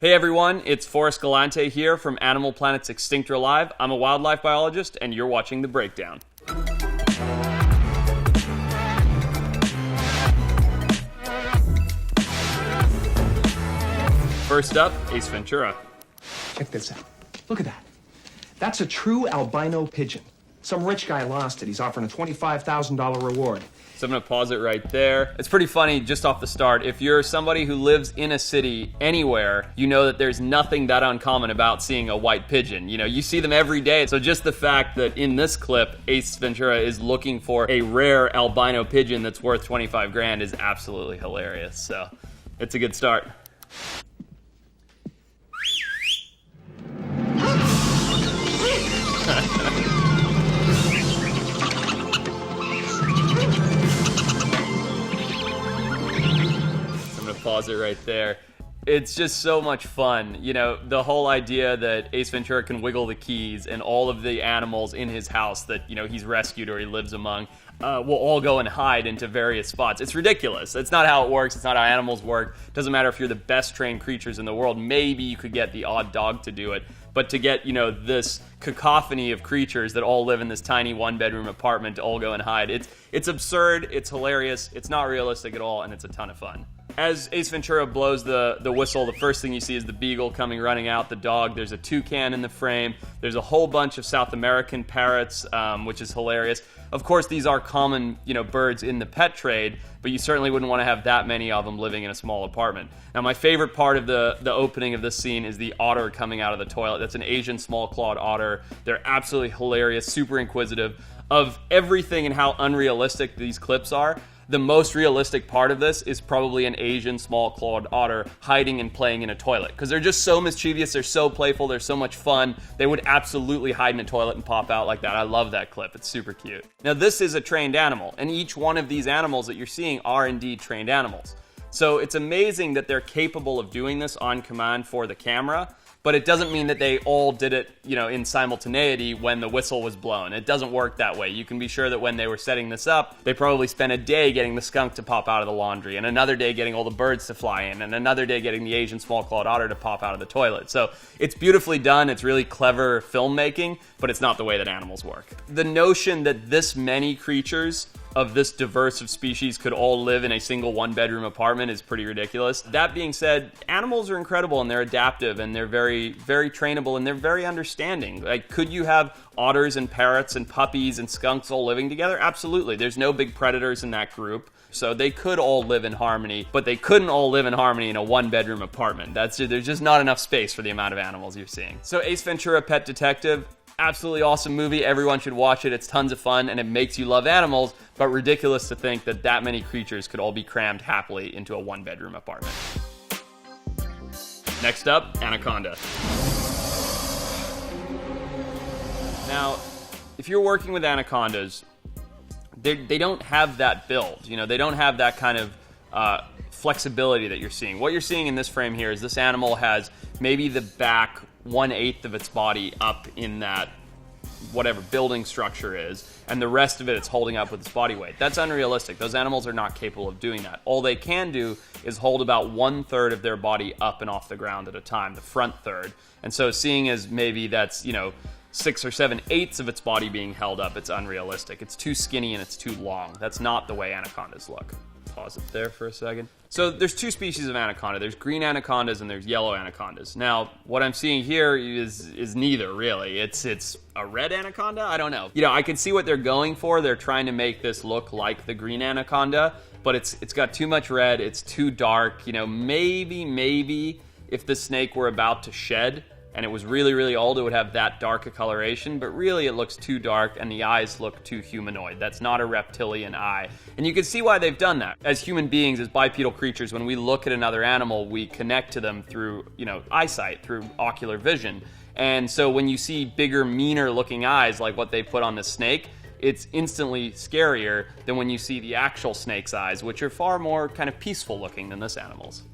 Hey everyone, it's Forrest Galante here from Animal Planet's Extinctor Live. I'm a wildlife biologist, and you're watching The Breakdown. First up, Ace Ventura. Check this out. Look at that. That's a true albino pigeon. Some rich guy lost it. He's offering a $25,000 reward. So I'm going to pause it right there. It's pretty funny just off the start. If you're somebody who lives in a city anywhere, you know that there's nothing that uncommon about seeing a white pigeon. You know, you see them every day. So just the fact that in this clip, Ace Ventura is looking for a rare albino pigeon that's worth 25 grand is absolutely hilarious. So it's a good start. Pause it right there. It's just so much fun. You know, the whole idea that Ace Ventura can wiggle the keys and all of the animals in his house that, you know, he's rescued or he lives among will all go and hide into various spots. It's ridiculous. That's not how it works. It's not how animals work. It doesn't matter if you're the best trained creatures in the world. Maybe you could get the odd dog to do it. But to get, you know, this cacophony of creatures that all live in this tiny one-bedroom apartment to all go and hide, it's absurd, it's hilarious, it's not realistic at all, and it's a ton of fun. As Ace Ventura blows the whistle, the first thing you see is the beagle coming running out, the dog. There's a toucan in the frame. There's a whole bunch of South American parrots, which is hilarious. Of course, these are common, you know, birds in the pet trade, but you certainly wouldn't want to have that many of them living in a small apartment. Now, my favorite part of the opening of this scene is the otter coming out of the toilet. That's an Asian small-clawed otter. They're absolutely hilarious, super inquisitive. Of everything and how unrealistic these clips are, the most realistic part of this is probably an Asian small-clawed otter hiding and playing in a toilet. Because they're just so mischievous, they're so playful, they're so much fun. They would absolutely hide in a toilet and pop out like that. I love that clip. It's super cute. Now, this is a trained animal, and each one of these animals that you're seeing are indeed trained animals. So it's amazing that they're capable of doing this on command for the camera, but it doesn't mean that they all did it, you know, in simultaneity when the whistle was blown. It doesn't work that way. You can be sure that when they were setting this up, they probably spent a day getting the skunk to pop out of the laundry, and another day getting all the birds to fly in, and another day getting the Asian small-clawed otter to pop out of the toilet. So it's beautifully done. It's really clever filmmaking, but it's not the way that animals work. The notion that this many creatures of this diverse of species could all live in a single one-bedroom apartment is pretty ridiculous. That being said, animals are incredible and they're adaptive and they're very, very trainable and they're very understanding. Like, could you have otters and parrots and puppies and skunks all living together? Absolutely. There's no big predators in that group. So they could all live in harmony, but they couldn't all live in harmony in a one-bedroom apartment. There's just not enough space for the amount of animals you're seeing. So Ace Ventura: Pet Detective, absolutely awesome movie. Everyone should watch it. It's tons of fun and it makes you love animals, but ridiculous to think that that many creatures could all be crammed happily into a one-bedroom apartment. Next up, Anaconda. Now, if you're working with anacondas, they don't have that build. You know, they don't have that kind of flexibility that you're seeing. What you're seeing in this frame here is this animal has maybe the back 1/8 of its body up in that whatever building structure is, and the rest of it's holding up with its body weight. That's unrealistic. Those animals are not capable of doing that. All they can do is hold about 1/3 of their body up and off the ground at a time, the front third. And so seeing as maybe that's, you know, 6 or 7/8 of its body being held up, it's unrealistic. It's too skinny and it's too long. That's not the way anacondas look. Pause it there for a second. So there's two species of anaconda. There's green anacondas and there's yellow anacondas. Now, what I'm seeing here is neither, really. It's a red anaconda? I don't know. You know, I can see what they're going for. They're trying to make this look like the green anaconda, but it's got too much red. It's too dark. You know, maybe if the snake were about to shed and it was really, really old, it would have that dark a coloration, but really it looks too dark and the eyes look too humanoid. That's not a reptilian eye. And you can see why they've done that. As human beings, as bipedal creatures, when we look at another animal, we connect to them through, you know, eyesight, through ocular vision. And so when you see bigger, meaner looking eyes like what they put on the snake, it's instantly scarier than when you see the actual snake's eyes, which are far more kind of peaceful looking than this animal's.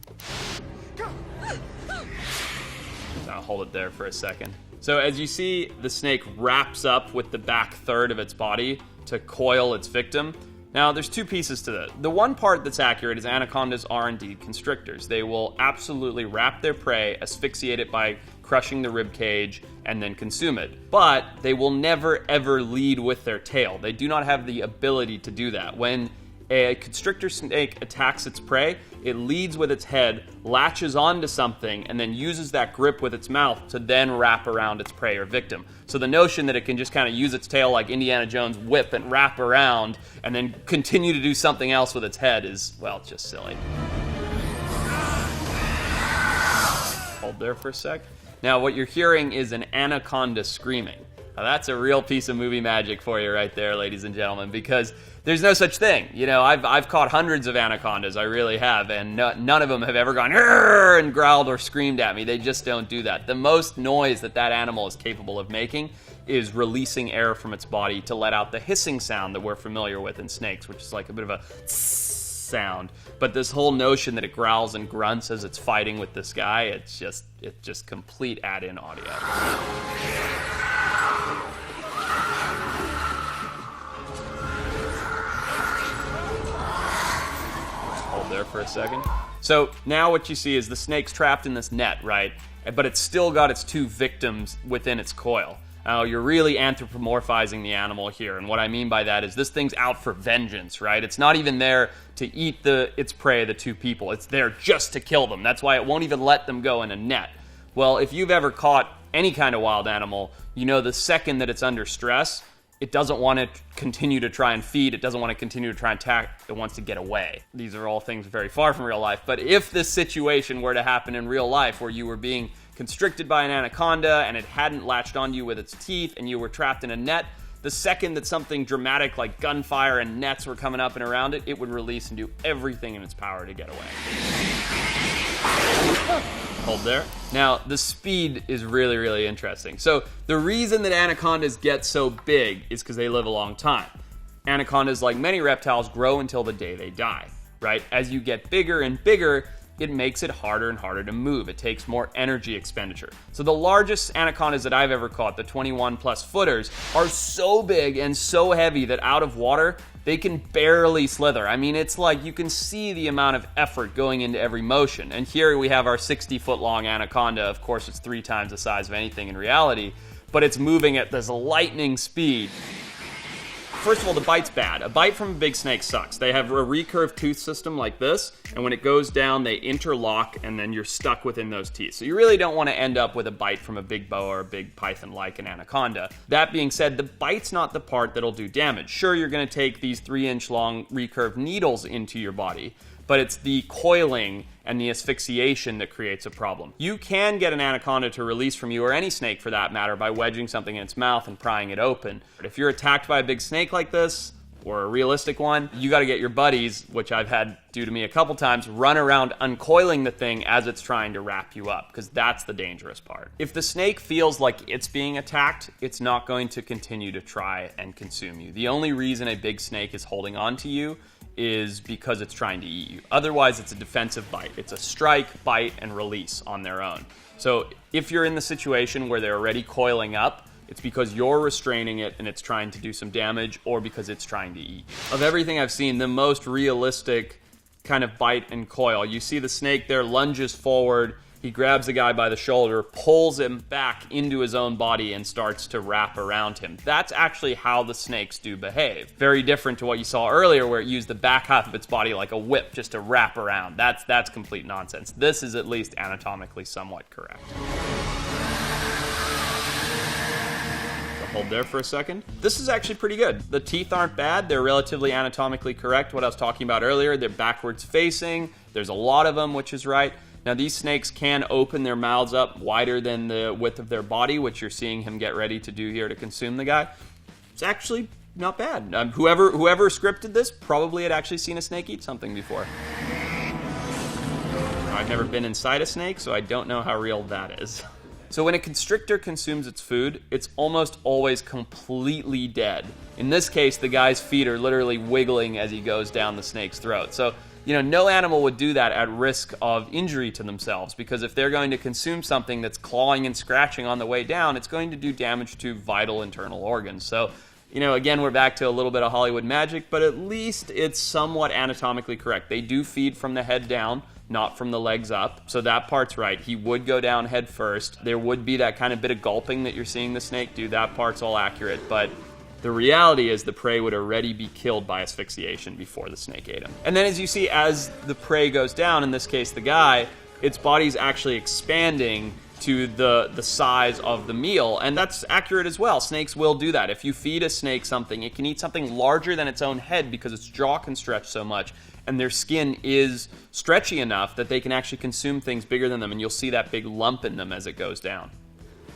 I'll hold it there for a second. So as you see, the snake wraps up with the back third of its body to coil its victim. Now, there's two pieces to that. The one part that's accurate is anacondas are indeed constrictors. They will absolutely wrap their prey, asphyxiate it by crushing the rib cage, and then consume it. But they will never, ever lead with their tail. They do not have the ability to do that. When a constrictor snake attacks its prey, it leads with its head, latches onto something, and then uses that grip with its mouth to then wrap around its prey or victim. So the notion that it can just kind of use its tail like Indiana Jones' whip and wrap around and then continue to do something else with its head is, well, just silly. Hold there for a sec. Now, what you're hearing is an anaconda screaming. Now, that's a real piece of movie magic for you right there, ladies and gentlemen, because there's no such thing. You know, I've caught hundreds of anacondas, I really have, and none of them have ever gone "Arr!" and growled or screamed at me. They just don't do that. The most noise that animal is capable of making is releasing air from its body to let out the hissing sound that we're familiar with in snakes, which is like a bit of a sound. But this whole notion that it growls and grunts as it's fighting with this guy, it's just complete add-in audio. There for a second. So now what you see is the snake's trapped in this net, right? But it's still got its two victims within its coil. Now, you're really anthropomorphizing the animal here, and what I mean by that is this thing's out for vengeance, right? It's not even there to eat its prey, the two people. It's there just to kill them. That's why it won't even let them go in a net. Well, if you've ever caught any kind of wild animal, you know the second that it's under stress, it doesn't want to continue to try and feed. It doesn't want to continue to try and attack. It wants to get away. These are all things very far from real life. But if this situation were to happen in real life where you were being constricted by an anaconda and it hadn't latched onto you with its teeth and you were trapped in a net, the second that something dramatic like gunfire and nets were coming up and around it, it would release and do everything in its power to get away. Hold there. Now, the speed is really, really interesting. So the reason that anacondas get so big is because they live a long time. Anacondas, like many reptiles, grow until the day they die, right? As you get bigger and bigger, it makes it harder and harder to move. It takes more energy expenditure. So the largest anacondas that I've ever caught, the 21 plus footers, are so big and so heavy that out of water, they can barely slither. I mean, it's like you can see the amount of effort going into every motion. And here we have our 60-foot long anaconda. Of course, it's 3 times the size of anything in reality, but it's moving at this lightning speed. First of all, the bite's bad. A bite from a big snake sucks. They have a recurved tooth system like this, and when it goes down, they interlock, and then you're stuck within those teeth. So you really don't want to end up with a bite from a big boa or a big python like an anaconda. That being said, the bite's not the part that'll do damage. Sure, you're going to take these 3-inch long recurved needles into your body, but it's the coiling and the asphyxiation that creates a problem. You can get an anaconda to release from you, or any snake for that matter, by wedging something in its mouth and prying it open. But if you're attacked by a big snake like this, or a realistic one, you gotta get your buddies, which I've had do to me a couple times, run around uncoiling the thing as it's trying to wrap you up, because that's the dangerous part. If the snake feels like it's being attacked, it's not going to continue to try and consume you. The only reason a big snake is holding on to you is because it's trying to eat you. Otherwise, it's a defensive bite. It's a strike, bite, and release on their own. So if you're in the situation where they're already coiling up, it's because you're restraining it and it's trying to do some damage, or because it's trying to eat. Of everything I've seen, the most realistic kind of bite and coil, you see the snake there lunges forward, he grabs the guy by the shoulder, pulls him back into his own body, and starts to wrap around him. That's actually how the snakes do behave. Very different to what you saw earlier, where it used the back half of its body like a whip just to wrap around. That's complete nonsense. This is at least anatomically somewhat correct. Hold there for a second. This is actually pretty good. The teeth aren't bad. They're relatively anatomically correct. What I was talking about earlier, they're backwards facing. There's a lot of them, which is right. Now, these snakes can open their mouths up wider than the width of their body, which you're seeing him get ready to do here to consume the guy. It's actually not bad. Whoever scripted this probably had actually seen a snake eat something before. I've never been inside a snake, so I don't know how real that is. So when a constrictor consumes its food, it's almost always completely dead. In this case, the guy's feet are literally wiggling as he goes down the snake's throat. So, no animal would do that at risk of injury to themselves, because if they're going to consume something that's clawing and scratching on the way down, it's going to do damage to vital internal organs. So You know, again, we're back to a little bit of Hollywood magic, but at least it's somewhat anatomically correct. They do feed from the head down, not from the legs up. So that part's right. He would go down head first. There would be that kind of bit of gulping that you're seeing the snake do. That part's all accurate. But the reality is the prey would already be killed by asphyxiation before the snake ate him. And then as you see, as the prey goes down, in this case the guy, its body's actually expanding to the size of the meal, and that's accurate as well. Snakes will do that. If you feed a snake something, it can eat something larger than its own head because its jaw can stretch so much, and their skin is stretchy enough that they can actually consume things bigger than them, and you'll see that big lump in them as it goes down.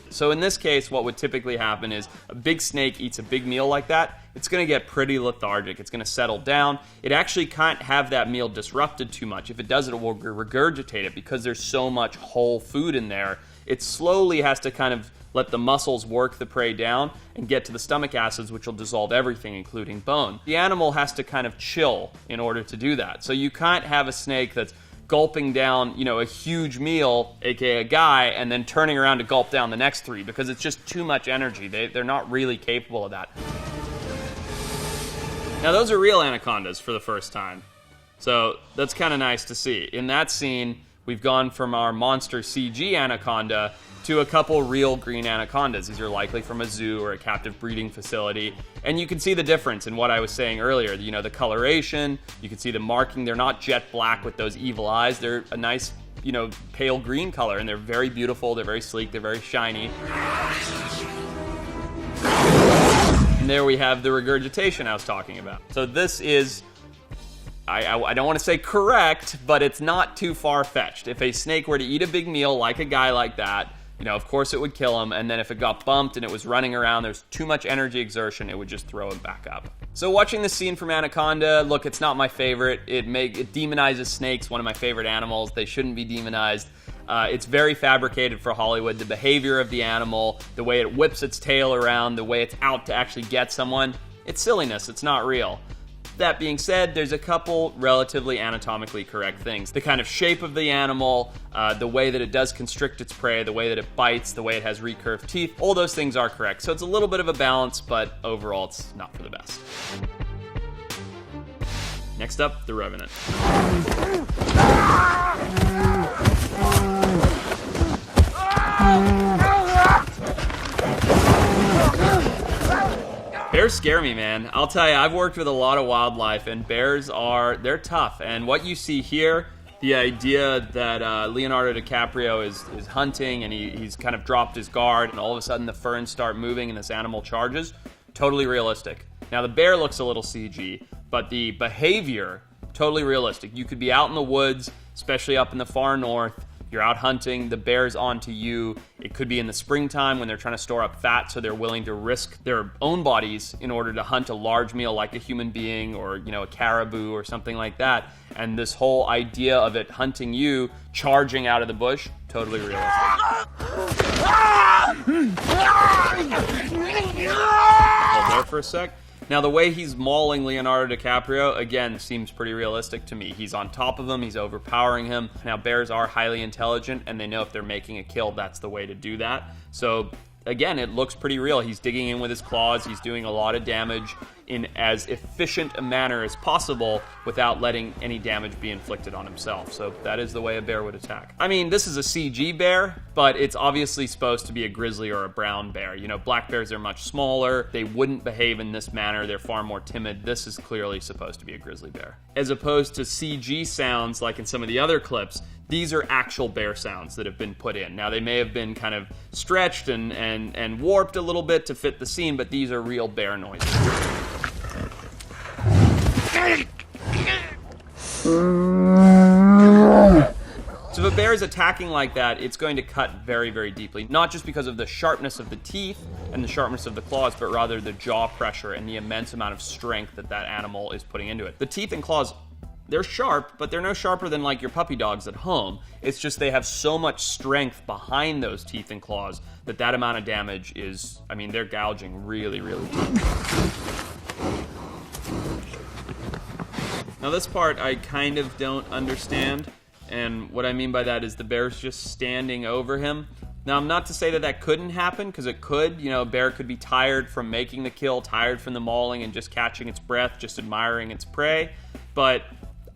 So in this case, what would typically happen is a big snake eats a big meal like that, it's going to get pretty lethargic. It's going to settle down. It actually can't have that meal disrupted too much. If it does, it will regurgitate it because there's so much whole food in there. It slowly has to kind of let the muscles work the prey down and get to the stomach acids, which will dissolve everything, including bone. The animal has to kind of chill in order to do that. So you can't have a snake that's gulping down, you know, a huge meal, aka a guy, and then turning around to gulp down the next 3 because it's just too much energy. They're not really capable of that. Now those are real anacondas for the first time. So that's kind of nice to see. In that scene, we've gone from our monster CG anaconda to a couple real green anacondas. These are likely from a zoo or a captive breeding facility. And you can see the difference in what I was saying earlier. You know, the coloration, you can see the marking. They're not jet black with those evil eyes. They're a nice, you know, pale green color, and they're very beautiful. They're very sleek. They're very shiny. And there we have the regurgitation I was talking about. So this is, I don't want to say correct, but it's not too far-fetched. If a snake were to eat a big meal like a guy like that, you know, of course it would kill him, and then if it got bumped and it was running around, there's too much energy exertion, it would just throw him back up. So watching this scene from Anaconda, look, it's not my favorite. It demonizes snakes, one of my favorite animals. They shouldn't be demonized. It's very fabricated for Hollywood. The behavior of the animal, the way it whips its tail around, the way it's out to actually get someone, it's silliness. It's not real. That being said, there's a couple relatively anatomically correct things. The kind of shape of the animal, the way that it does constrict its prey, the way that it bites, the way it has recurved teeth, all those things are correct. So it's a little bit of a balance, but overall it's not for the best. Next up, the Revenant. Bears scare me, man. I'll tell you, I've worked with a lot of wildlife, and bears they're tough. And what you see here, the idea that Leonardo DiCaprio is hunting, and he's kind of dropped his guard, and all of a sudden the ferns start moving and this animal charges, totally realistic. Now, the bear looks a little CG, but the behavior, totally realistic. You could be out in the woods, especially up in the far north. You're out hunting, the bear's onto you. It could be in the springtime when they're trying to store up fat, so they're willing to risk their own bodies in order to hunt a large meal like a human being or, you know, a caribou or something like that. And this whole idea of it hunting you, charging out of the bush, totally realistic. Hold there for a sec. Now, the way he's mauling Leonardo DiCaprio, again, seems pretty realistic to me. He's on top of him, he's overpowering him. Now, bears are highly intelligent, and they know if they're making a kill, that's the way to do that. So, again, it looks pretty real. He's digging in with his claws, he's doing a lot of damage in as efficient a manner as possible without letting any damage be inflicted on himself. So that is the way a bear would attack. I mean, this is a CG bear, but it's obviously supposed to be a grizzly or a brown bear. You know, black bears are much smaller. They wouldn't behave in this manner. They're far more timid. This is clearly supposed to be a grizzly bear. As opposed to CG sounds like in some of the other clips, these are actual bear sounds that have been put in. Now, they may have been kind of stretched and warped a little bit to fit the scene, but these are real bear noises. So if a bear is attacking like that, it's going to cut very, very deeply. Not just because of the sharpness of the teeth and the sharpness of the claws, but rather the jaw pressure and the immense amount of strength that that animal is putting into it. The teeth and claws, they're sharp, but they're no sharper than like your puppy dogs at home. It's just they have so much strength behind those teeth and claws that that amount of damage is, I mean, they're gouging really, really deep. Now this part I kind of don't understand, and what I mean by that is the bear's just standing over him. Now, I'm not to say that that couldn't happen, because it could. A bear could be tired from making the kill, tired from the mauling, and just catching its breath, just admiring its prey. But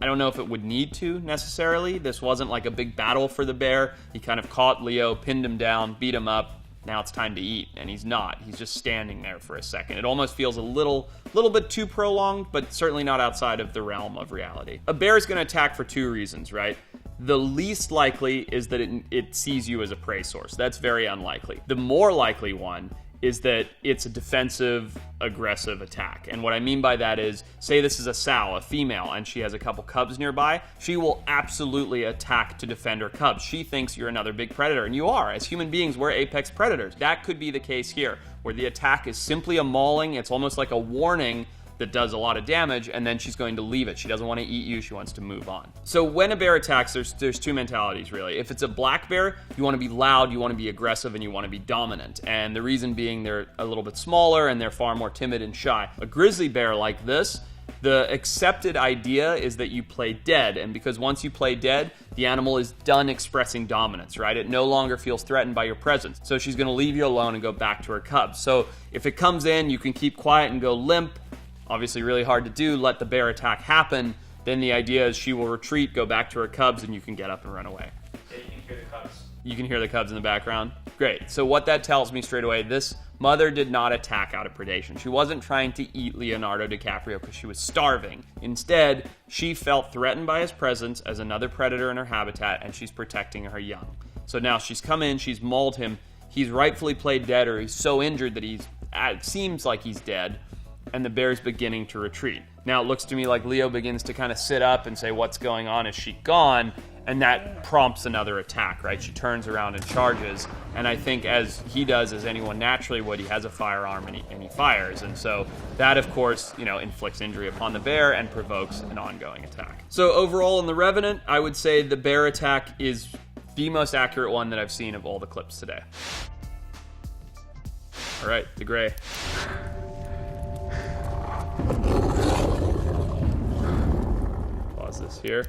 I don't know if it would need to, necessarily. This wasn't like a big battle for the bear. He kind of caught Leo, pinned him down, beat him up. Now it's time to eat, and he's not. He's just standing there for a second. It almost feels a little bit too prolonged, but certainly not outside of the realm of reality. A bear is going to attack for two reasons, right? The least likely is that it sees you as a prey source. That's very unlikely. The more likely one is that it's a defensive, aggressive attack. And what I mean by that is, say this is a sow, a female, and she has a couple cubs nearby, she will absolutely attack to defend her cubs. She thinks you're another big predator, and you are. As human beings, we're apex predators. That could be the case here, where the attack is simply a mauling. It's almost like a warning that does a lot of damage, and then she's going to leave it. She doesn't want to eat you, she wants to move on. So when a bear attacks, there's two mentalities, really. If it's a black bear, you want to be loud, you want to be aggressive, and you want to be dominant. And the reason being they're a little bit smaller and they're far more timid and shy. A grizzly bear like this, the accepted idea is that you play dead, and because once you play dead, the animal is done expressing dominance, right? It no longer feels threatened by your presence. So she's going to leave you alone and go back to her cubs. So if it comes in, you can keep quiet and go limp. Obviously really hard to do, let the bear attack happen. Then the idea is she will retreat, go back to her cubs, and you can get up and run away. Yeah, you can hear the cubs. You can hear the cubs in the background? Great. So what that tells me straight away, this mother did not attack out of predation. She wasn't trying to eat Leonardo DiCaprio because she was starving. Instead, she felt threatened by his presence as another predator in her habitat, and she's protecting her young. So now she's come in, she's mauled him. He's rightfully played dead, or he's so injured that it seems like he's dead. And the bear's beginning to retreat. Now it looks to me like Leo begins to kind of sit up and say, what's going on? Is she gone? And that prompts another attack, right? She turns around and charges. And I think as he does, as anyone naturally would, he has a firearm and he fires. And so that, of course, inflicts injury upon the bear and provokes an ongoing attack. So overall in The Revenant, I would say the bear attack is the most accurate one that I've seen of all the clips today. All right, the gray. Pause this here.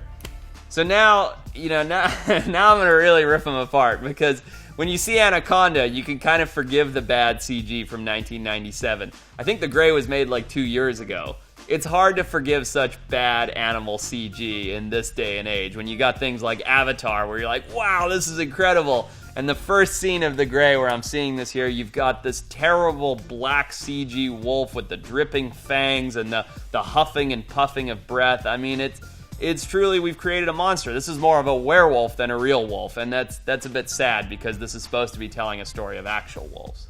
So now I'm going to really rip them apart, because when you see Anaconda, you can kind of forgive the bad CG from 1997. I think the gray was made like 2 years ago. It's hard to forgive such bad animal CG in this day and age, when you got things like Avatar, where you're like, wow, this is incredible. And the first scene of the gray, where I'm seeing this here, you've got this terrible black CG wolf with the dripping fangs and the huffing and puffing of breath. I mean, it's truly, we've created a monster. This is more of a werewolf than a real wolf, and that's a bit sad, because this is supposed to be telling a story of actual wolves.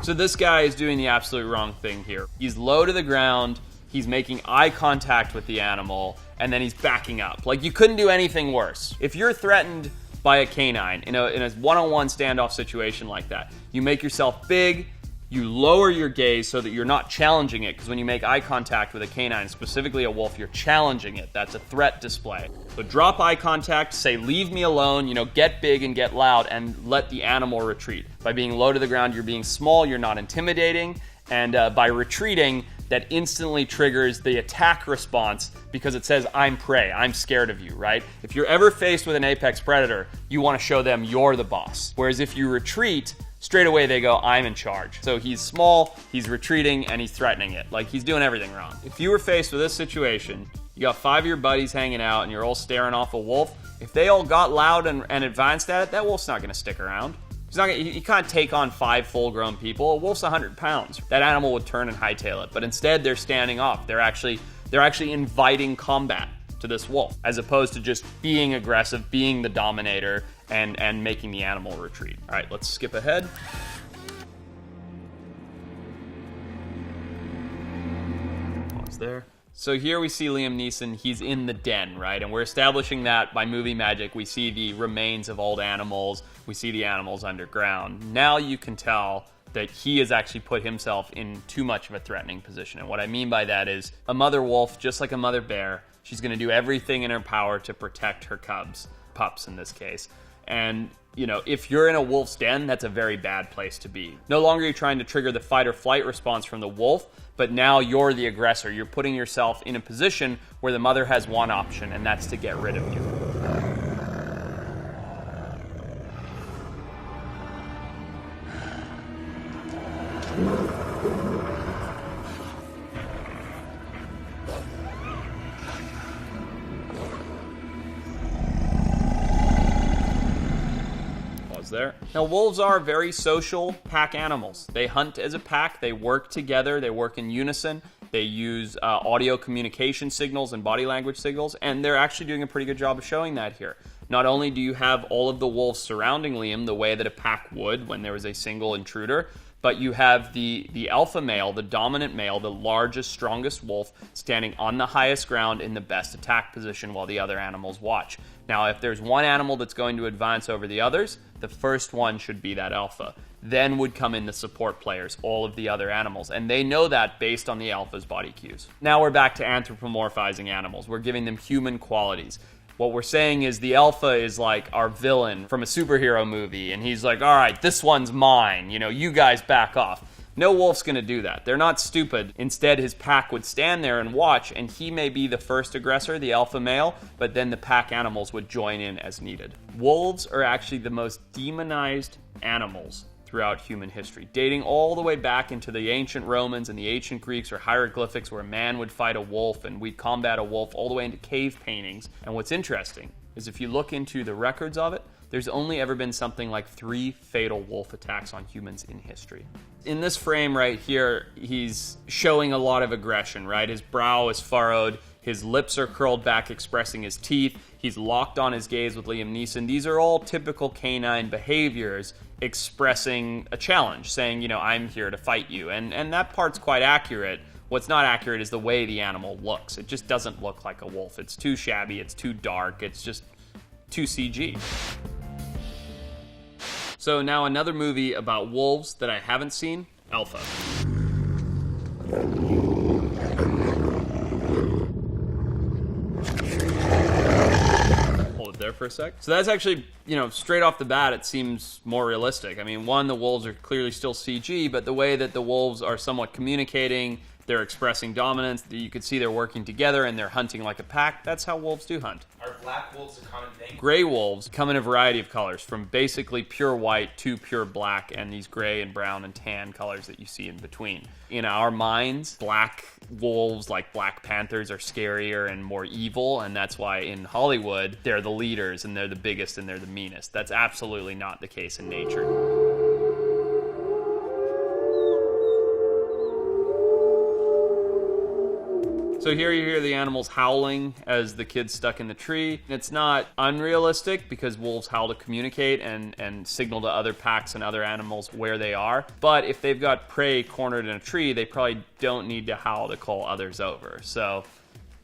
So this guy is doing the absolute wrong thing here. He's low to the ground, he's making eye contact with the animal, and then he's backing up. Like, you couldn't do anything worse. If you're threatened by a canine in a one-on-one standoff situation like that, you make yourself big, you lower your gaze so that you're not challenging it, because when you make eye contact with a canine, specifically a wolf, you're challenging it. That's a threat display. So drop eye contact, say, leave me alone, get big and get loud, and let the animal retreat. By being low to the ground, you're being small, you're not intimidating, and by retreating, that instantly triggers the attack response, because it says, I'm prey, I'm scared of you, right? If you're ever faced with an apex predator, you want to show them you're the boss. Whereas if you retreat, straight away they go, I'm in charge. So he's small, he's retreating, and he's threatening it. Like, he's doing everything wrong. If you were faced with this situation, you got 5 of your buddies hanging out and you're all staring off a wolf, if they all got loud and advanced at it, that wolf's not going to stick around. You can't take on 5 full-grown people. A wolf's 100 pounds. That animal would turn and hightail it. But instead, they're standing off. They're actually inviting combat to this wolf, as opposed to just being aggressive, being the dominator, and making the animal retreat. All right, let's skip ahead. Pause there. So here we see Liam Neeson. He's in the den, right? And we're establishing that by movie magic. We see the remains of old animals. We see the animals underground. Now you can tell that he has actually put himself in too much of a threatening position. And what I mean by that is, a mother wolf, just like a mother bear, she's going to do everything in her power to protect her cubs, pups in this case. And, if you're in a wolf's den, that's a very bad place to be. No longer are you trying to trigger the fight or flight response from the wolf, but now you're the aggressor. You're putting yourself in a position where the mother has one option, and that's to get rid of you. There. Now, wolves are very social pack animals. They hunt as a pack, they work together, they work in unison, they use audio communication signals and body language signals, and they're actually doing a pretty good job of showing that here. Not only do you have all of the wolves surrounding Liam the way that a pack would when there was a single intruder, but you have the alpha male, the dominant male, the largest, strongest wolf, standing on the highest ground in the best attack position while the other animals watch. Now, if there's one animal that's going to advance over the others, the first one should be that alpha. Then would come in the support players, all of the other animals, and they know that based on the alpha's body cues. Now we're back to anthropomorphizing animals. We're giving them human qualities. What we're saying is the alpha is like our villain from a superhero movie, and he's like, all right, this one's mine, you guys back off. No wolf's gonna do that. They're not stupid. Instead, his pack would stand there and watch, and he may be the first aggressor, the alpha male, but then the pack animals would join in as needed. Wolves are actually the most demonized animals throughout human history, dating all the way back into the ancient Romans and the ancient Greeks, or hieroglyphics where a man would fight a wolf and we'd combat a wolf, all the way into cave paintings. And what's interesting is if you look into the records of it, there's only ever been something like 3 fatal wolf attacks on humans in history. In this frame right here, he's showing a lot of aggression, right? His brow is furrowed, his lips are curled back, expressing his teeth. He's locked on his gaze with Liam Neeson. These are all typical canine behaviors expressing a challenge, saying, I'm here to fight you. And that part's quite accurate. What's not accurate is the way the animal looks. It just doesn't look like a wolf. It's too shabby, it's too dark, it's just too CG. So now another movie about wolves that I haven't seen, Alpha. Hold it there for a sec. So that's actually, straight off the bat, it seems more realistic. I mean, one, the wolves are clearly still CG, but the way that the wolves are somewhat communicating, they're expressing dominance, you could see they're working together and they're hunting like a pack. That's how wolves do hunt. Are black wolves a common thing? Gray wolves come in a variety of colors, from basically pure white to pure black, and these gray and brown and tan colors that you see in between. In our minds, black wolves, like Black Panthers, are scarier and more evil, and that's why in Hollywood, they're the leaders and they're the biggest and they're the meanest. That's absolutely not the case in nature. So here you hear the animals howling as the kid's stuck in the tree. It's not unrealistic because wolves howl to communicate and signal to other packs and other animals where they are. But if they've got prey cornered in a tree, they probably don't need to howl to call others over. So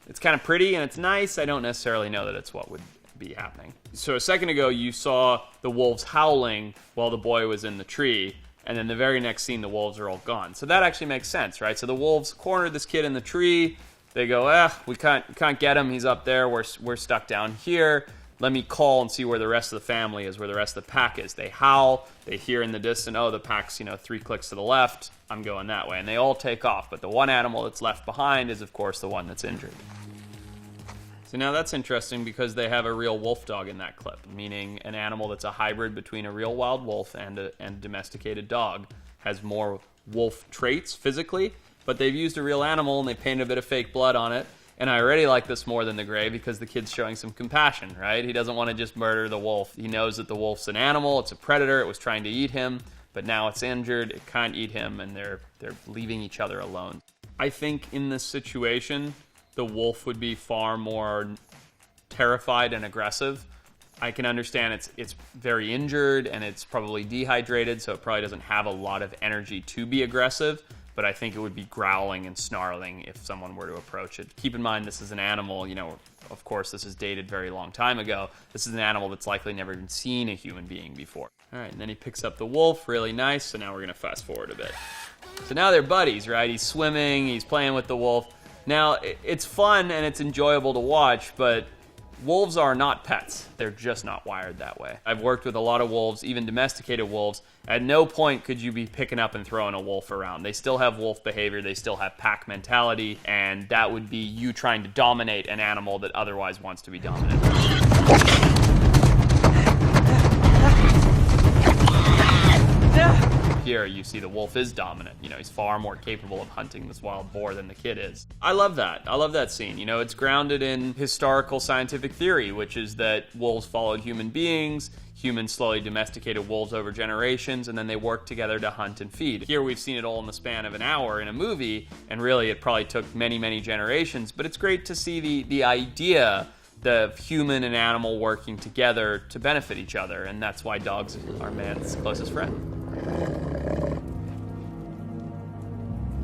it's kind of pretty and it's nice. I don't necessarily know that it's what would be happening. So a second ago, you saw the wolves howling while the boy was in the tree. And then the very next scene, the wolves are all gone. So that actually makes sense, right? So the wolves cornered this kid in the tree. They go, we can't get him. He's up there. We're stuck down here. Let me call and see where the rest of the family is, where the rest of the pack is. They howl. They hear in the distance, the pack's 3 clicks to the left. I'm going that way. And they all take off. But the one animal that's left behind is, of course, the one that's injured. So now that's interesting because they have a real wolf dog in that clip, meaning an animal that's a hybrid between a real wild wolf and a domesticated dog, has more wolf traits physically. But they've used a real animal and they painted a bit of fake blood on it. And I already like this more than the gray because the kid's showing some compassion, right? He doesn't want to just murder the wolf. He knows that the wolf's an animal, it's a predator, it was trying to eat him, but now it's injured, it can't eat him, and they're leaving each other alone. I think in this situation, the wolf would be far more terrified and aggressive. I can understand it's very injured and it's probably dehydrated, so it probably doesn't have a lot of energy to be aggressive. But I think it would be growling and snarling if someone were to approach it. Keep in mind, this is an animal, of course, this is dated very long time ago. This is an animal that's likely never even seen a human being before. All right, and then he picks up the wolf, really nice, so now we're gonna fast forward a bit. So now they're buddies, right? He's swimming, he's playing with the wolf. Now, it's fun and it's enjoyable to watch, but wolves are not pets. They're just not wired that way. I've worked with a lot of wolves, even domesticated wolves. At no point could you be picking up and throwing a wolf around. They still have wolf behavior, they still have pack mentality, and that would be you trying to dominate an animal that otherwise wants to be dominant. here, you see the wolf is dominant. You know, he's far more capable of hunting this wild boar than the kid is. I love that. I love that scene. You know, it's grounded in historical scientific theory, which is that wolves followed human beings, humans slowly domesticated wolves over generations, and then they worked together to hunt and feed. Here we've seen it all in the span of an hour in a movie, and really it probably took many, many generations, but it's great to see the idea of human and animal working together to benefit each other, and that's why dogs are man's closest friend.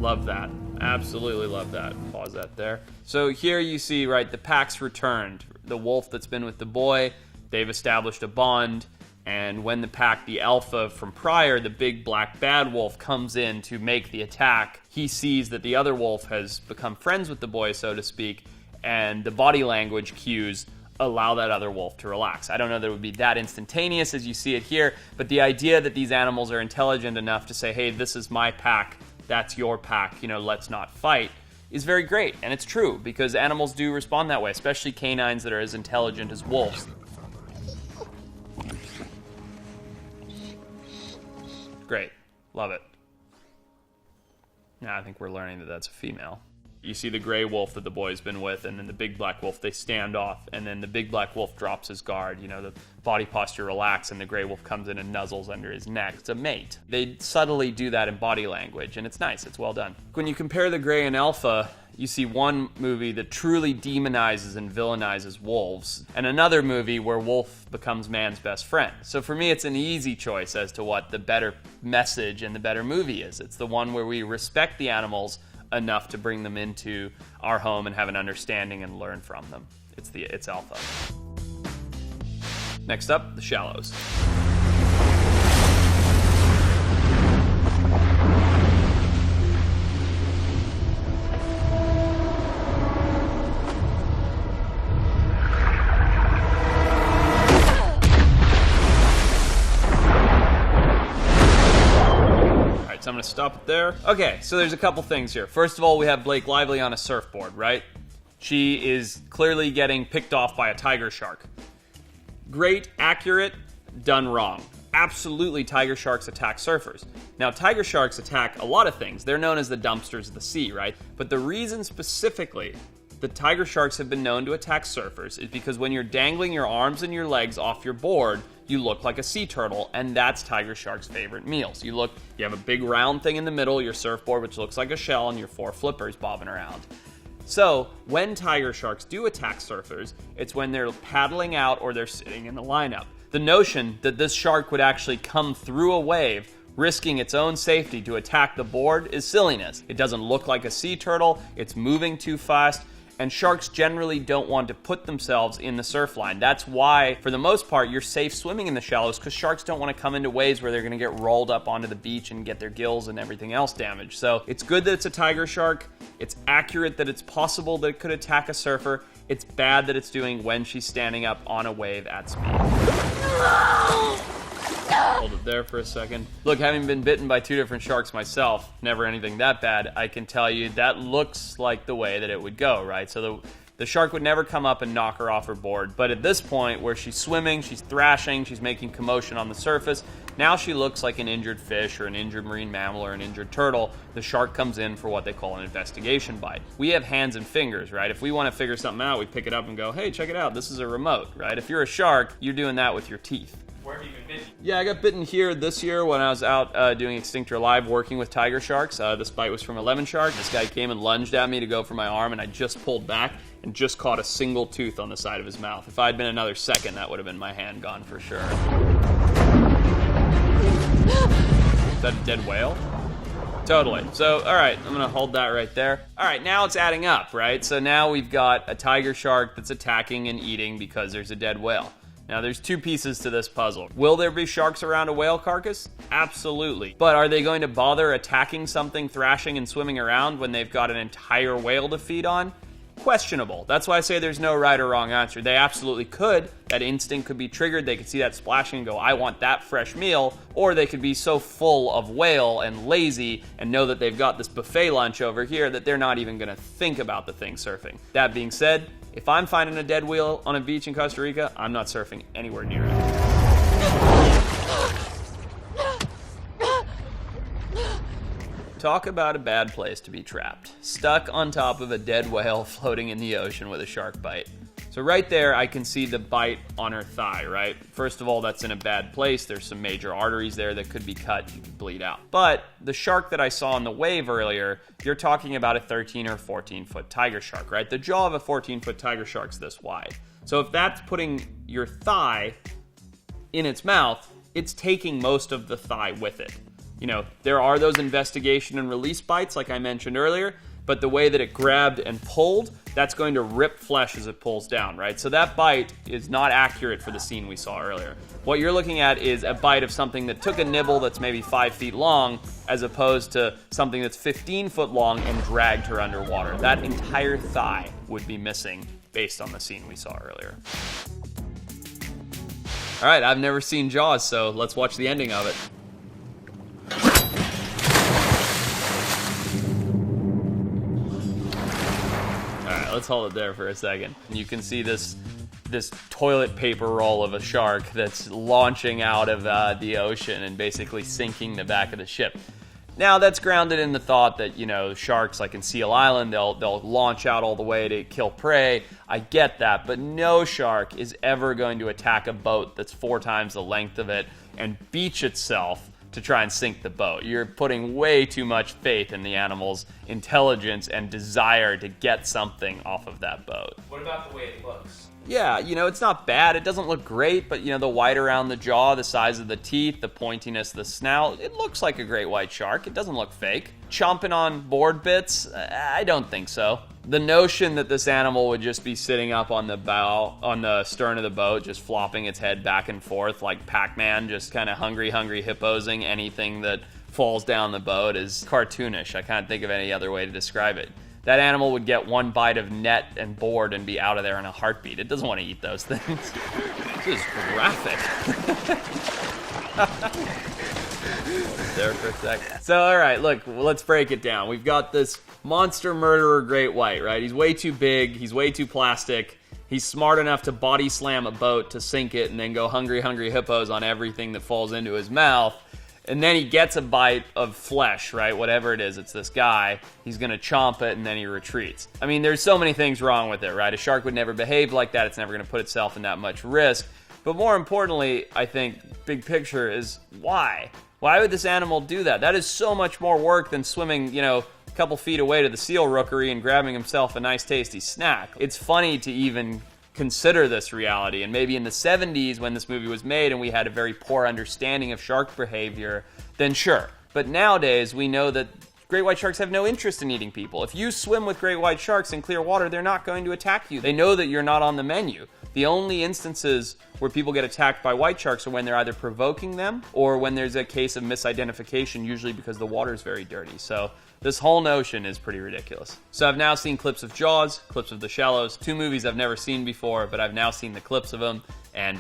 Love that. Absolutely love that. Pause that there. So here you see, right, the pack's returned. The wolf that's been with the boy, they've established a bond, and when the pack, the alpha from prior, the big black bad wolf, comes in to make the attack, he sees that the other wolf has become friends with the boy, so to speak, and the body language cues allow that other wolf to relax. I don't know that it would be that instantaneous as you see it here, but the idea that these animals are intelligent enough to say, hey, this is my pack, that's your pack, you know, let's not fight, is very great. And it's true, because animals do respond that way, especially canines that are as intelligent as wolves. Great. Love it. Now I think we're learning that that's a female. You see the gray wolf that the boy's been with, and then the big black wolf, they stand off, and then the big black wolf drops his guard. You know, the body posture relaxes, and the gray wolf comes in and nuzzles under his neck. It's a mate. They subtly do that in body language, and it's nice. It's well done. When you compare the gray and alpha, you see one movie that truly demonizes and villainizes wolves, and another movie where wolf becomes man's best friend. So for me, it's an easy choice as to what the better message and the better movie is. It's the one where we respect the animals enough to bring them into our home and have an understanding and learn from them. It's alpha. Next up, The Shallows. So I'm gonna stop it there. Okay, so there's a couple things here. First of all, we have Blake Lively on a surfboard, right? She is clearly getting picked off by a tiger shark. Great, accurate, done wrong. Absolutely, tiger sharks attack surfers. Now, tiger sharks attack a lot of things. They're known as the dumpsters of the sea, right? But the reason specifically the tiger sharks have been known to attack surfers is because when you're dangling your arms and your legs off your board, you look like a sea turtle, and that's tiger sharks' favorite meals. You have a big round thing in the middle, your surfboard, which looks like a shell, and your 4 flippers bobbing around. So, when tiger sharks do attack surfers, it's when they're paddling out or they're sitting in the lineup. The notion that this shark would actually come through a wave, risking its own safety to attack the board, is silliness. It doesn't look like a sea turtle, it's moving too fast, and sharks generally don't want to put themselves in the surf line. That's why, for the most part, you're safe swimming in the shallows, because sharks don't want to come into waves where they're going to get rolled up onto the beach and get their gills and everything else damaged. So it's good that it's a tiger shark. It's accurate that it's possible that it could attack a surfer. It's bad that it's doing when she's standing up on a wave at speed. Hold it there for a second. Look, having been bitten by 2 different sharks myself, never anything that bad, I can tell you that looks like the way that it would go, right? So the shark would never come up and knock her off her board. But at this point, where she's swimming, she's thrashing, she's making commotion on the surface, now she looks like an injured fish or an injured marine mammal or an injured turtle. The shark comes in for what they call an investigation bite. We have hands and fingers, right? If we want to figure something out, we pick it up and go, hey, check it out, this is a remote, right? If you're a shark, you're doing that with your teeth. Where have you been bitten? Yeah, I got bitten here this year when I was out doing Extinctor Live working with tiger sharks. This bite was from a lemon shark. This guy came and lunged at me to go for my arm, and I just pulled back and just caught a single tooth on the side of his mouth. If I'd been another second, that would have been my hand gone for sure. Is that a dead whale? Totally. So, all right, I'm going to hold that right there. All right, now it's adding up, right? So now we've got a tiger shark that's attacking and eating because there's a dead whale. Now, there's 2 pieces to this puzzle. Will there be sharks around a whale carcass? Absolutely. But are they going to bother attacking something, thrashing and swimming around when they've got an entire whale to feed on? Questionable. That's why I say there's no right or wrong answer. They absolutely could. That instinct could be triggered. They could see that splashing and go, I want that fresh meal. Or they could be so full of whale and lazy and know that they've got this buffet lunch over here that they're not even going to think about the thing surfing. That being said, if I'm finding a dead whale on a beach in Costa Rica, I'm not surfing anywhere near it. Talk about a bad place to be trapped. Stuck on top of a dead whale floating in the ocean with a shark bite. So right there, I can see the bite on her thigh, right? First of all, that's in a bad place. There's some major arteries there that could be cut. You could bleed out. But the shark that I saw on the wave earlier, you're talking about a 13 or 14-foot tiger shark, right? The jaw of a 14-foot tiger shark's this wide. So if that's putting your thigh in its mouth, it's taking most of the thigh with it. You know, there are those investigation and release bites, like I mentioned earlier, but the way that it grabbed and pulled, that's going to rip flesh as it pulls down, right? So that bite is not accurate for the scene we saw earlier. What you're looking at is a bite of something that took a nibble that's maybe 5 feet long, as opposed to something that's 15 foot long and dragged her underwater. That entire thigh would be missing based on the scene we saw earlier. All right, I've never seen Jaws, so let's watch the ending of it. Let's hold it there for a second. You can see this toilet paper roll of a shark that's launching out of the ocean and basically sinking the back of the ship. Now, that's grounded in the thought that, you know, sharks, like in Seal Island, they'll launch out all the way to kill prey. I get that, but no shark is ever going to attack a boat that's 4 times the length of it and beach itself to try and sink the boat. You're putting way too much faith in the animal's intelligence and desire to get something off of that boat. What about the way it looks? Yeah, you know, it's not bad. It doesn't look great, but, you know, the white around the jaw, the size of the teeth, the pointiness of the snout, it looks like a great white shark. It doesn't look fake. Chomping on board bits? I don't think so. The notion that this animal would just be sitting up on the bow, on the stern of the boat, just flopping its head back and forth like Pac-Man, just kind of hungry hipposing anything that falls down the boat is cartoonish. I can't think of any other way to describe it. That animal would get one bite of net and board and be out of there in a heartbeat. It doesn't want to eat those things. This is graphic. There for a sec. So, all right, look, let's break it down. We've got this monster murderer great white, right? He's way too big. He's way too plastic. He's smart enough to body slam a boat to sink it and then go hungry hippos on everything that falls into his mouth. And then he gets a bite of flesh, right? Whatever it is, it's this guy. He's going to chomp it, and then he retreats. I mean, there's so many things wrong with it, right? A shark would never behave like that. It's never going to put itself in that much risk. But more importantly, I think, big picture is why? Why would this animal do that? That is so much more work than swimming, you know, a couple feet away to the seal rookery and grabbing himself a nice, tasty snack. It's funny to even consider this reality, and maybe in the 70s when this movie was made and we had a very poor understanding of shark behavior, then sure. But nowadays we know that great white sharks have no interest in eating people. If you swim with great white sharks in clear water, they're not going to attack you. They know that you're not on the menu. The only instances where people get attacked by white sharks are when they're either provoking them or when there's a case of misidentification, usually because the water is very dirty. So this whole notion is pretty ridiculous. So I've now seen clips of Jaws, clips of The Shallows, 2 movies I've never seen before, but I've now seen the clips of them, and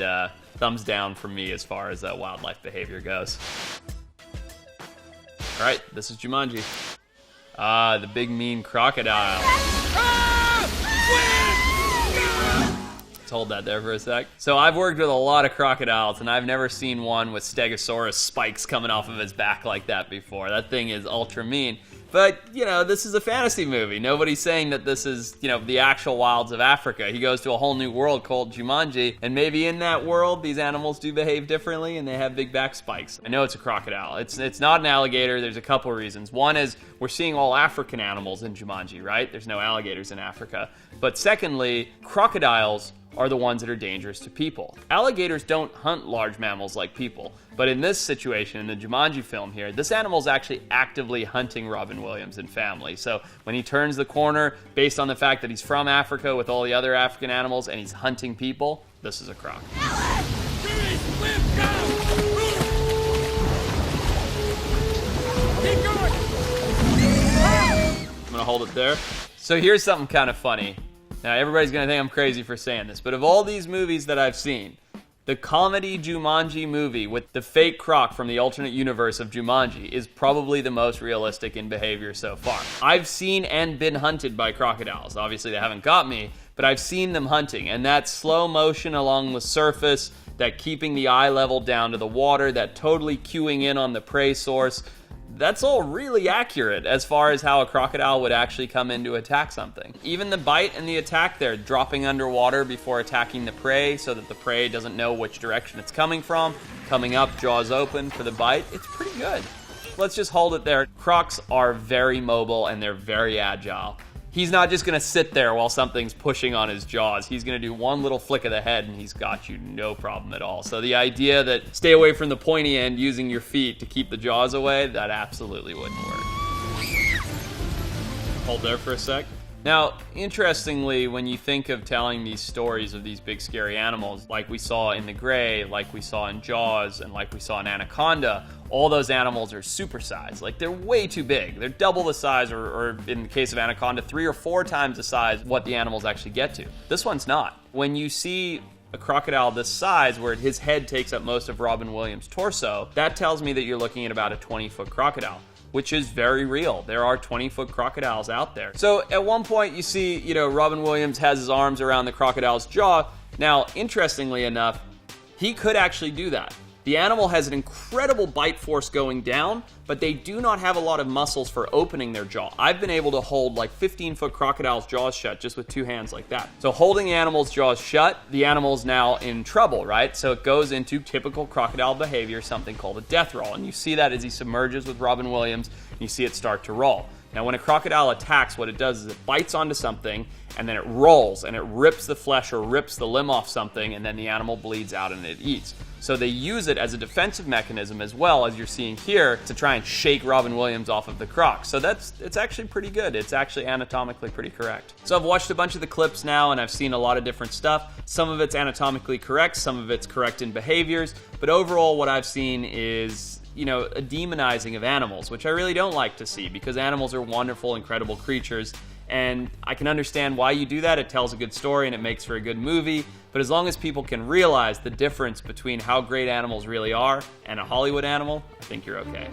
thumbs down from me as far as wildlife behavior goes. All right, this is Jumanji. The big mean crocodile. Let's hold that there for a sec. So I've worked with a lot of crocodiles, and I've never seen one with stegosaurus spikes coming off of his back like that before. That thing is ultra mean. But, you know, this is a fantasy movie. Nobody's saying that this is, you know, the actual wilds of Africa. He goes to a whole new world called Jumanji, and maybe in that world, these animals do behave differently, and they have big back spikes. I know it's a crocodile. It's not an alligator. There's a couple reasons. One is we're seeing all African animals in Jumanji, right? There's no alligators in Africa. But secondly, crocodiles are the ones that are dangerous to people. Alligators don't hunt large mammals like people, but in this situation, in the Jumanji film here, this animal's actually actively hunting Robin Williams and family. So when he turns the corner, based on the fact that he's from Africa with all the other African animals and he's hunting people, this is a croc. I'm gonna hold it there. So here's something kind of funny. Now, everybody's going to think I'm crazy for saying this, but of all these movies that I've seen, the comedy Jumanji movie with the fake croc from the alternate universe of Jumanji is probably the most realistic in behavior so far. I've seen and been hunted by crocodiles. Obviously, they haven't got me, but I've seen them hunting, and that slow motion along the surface, that keeping the eye level down to the water, that totally cueing in on the prey source, that's all really accurate as far as how a crocodile would actually come in to attack something. Even the bite and the attack there, dropping underwater before attacking the prey so that the prey doesn't know which direction it's coming from, coming up, jaws open for the bite, it's pretty good. Let's just hold it there. Crocs are very mobile and they're very agile. He's not just gonna sit there while something's pushing on his jaws. He's gonna do one little flick of the head and he's got you no problem at all. So the idea that stay away from the pointy end using your feet to keep the jaws away, that absolutely wouldn't work. Hold there for a sec. Now, interestingly, when you think of telling these stories of these big scary animals, like we saw in The Gray, like we saw in Jaws, and like we saw in Anaconda, all those animals are supersized. Like, they're way too big. They're double the size, or in the case of Anaconda, 3 or 4 times the size what the animals actually get to. This one's not. When you see a crocodile this size, where his head takes up most of Robin Williams' torso, that tells me that you're looking at about a 20-foot crocodile, which is very real. There are 20-foot crocodiles out there. So at one point you see, Robin Williams has his arms around the crocodile's jaw. Now, interestingly enough, he could actually do that. The animal has an incredible bite force going down, but they do not have a lot of muscles for opening their jaw. I've been able to hold like 15-foot crocodile's jaws shut just with 2 hands like that. So holding the animal's jaws shut, the animal's now in trouble, right? So it goes into typical crocodile behavior, something called a death roll. And you see that as he submerges with Robin Williams, and you see it start to roll. Now, when a crocodile attacks, what it does is it bites onto something, and then it rolls, and it rips the flesh or rips the limb off something, and then the animal bleeds out and it eats. So they use it as a defensive mechanism as well, as you're seeing here, to try and shake Robin Williams off of the croc. So it's actually pretty good. It's actually anatomically pretty correct. So I've watched a bunch of the clips now, and I've seen a lot of different stuff. Some of it's anatomically correct, some of it's correct in behaviors, but overall what I've seen is a demonizing of animals, which I really don't like to see, because animals are wonderful, incredible creatures, and I can understand why you do that. It tells a good story and it makes for a good movie, but as long as people can realize the difference between how great animals really are and a Hollywood animal, I think you're okay.